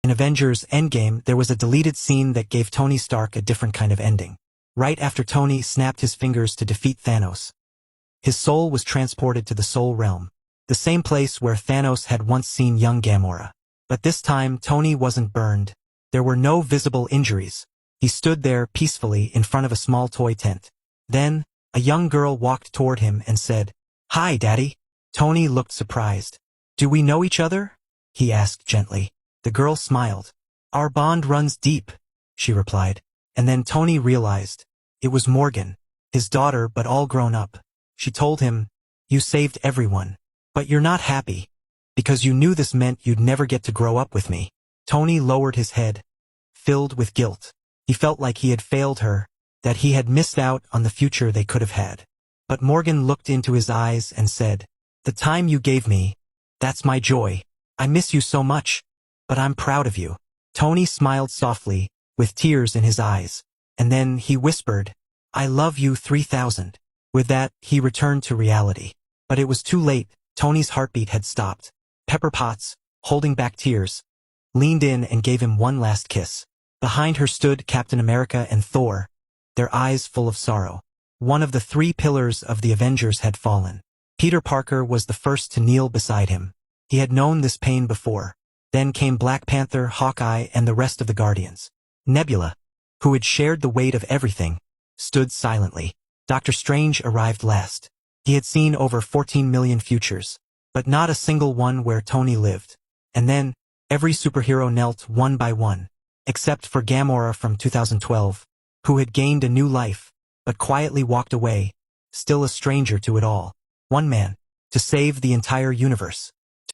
In Avengers Endgame, there was a deleted scene that gave Tony Stark a different kind of ending. Right after Tony snapped his fingers to defeat Thanos, his soul was transported to the Soul Realm, the same place where Thanos had once seen young Gamora. But this time, Tony wasn't burned. There were no visible injuries. He stood there peacefully in front of a small toy tent. Then, a young girl walked toward him and said, "Hi, Daddy." Tony looked surprised. "Do we know each other?" he asked gently. The girl smiled. "Our bond runs deep," she replied. And then Tony realized. It was Morgan, his daughter but all grown up. She told him, "You saved everyone. But you're not happy. Because you knew this meant you'd never get to grow up with me." Tony lowered his head, filled with guilt. He felt like he had failed her, that he had missed out on the future they could have had. But Morgan looked into his eyes and said, "The time you gave me, that's my joy. I miss you so much, but I'm proud of you." Tony smiled softly, with tears in his eyes. And then he whispered, "I love you 3000. With that, he returned to reality. But it was too late. Tony's heartbeat had stopped. Pepper Potts, holding back tears, leaned in and gave him one last kiss. Behind her stood Captain America and Thor, their eyes full of sorrow. One of the 3 pillars of the Avengers had fallen. Peter Parker was the first to kneel beside him. He had known this pain before. Then came Black Panther, Hawkeye, and the rest of the Guardians. Nebula, who had shared the weight of everything, stood silently. Dr. Strange arrived last. He had seen over 14 million futures, but not a single one where Tony lived. And then, every superhero knelt one by one, except for Gamora from 2012, who had gained a new life, but quietly walked away, still a stranger to it all. One man, to save the entire universe.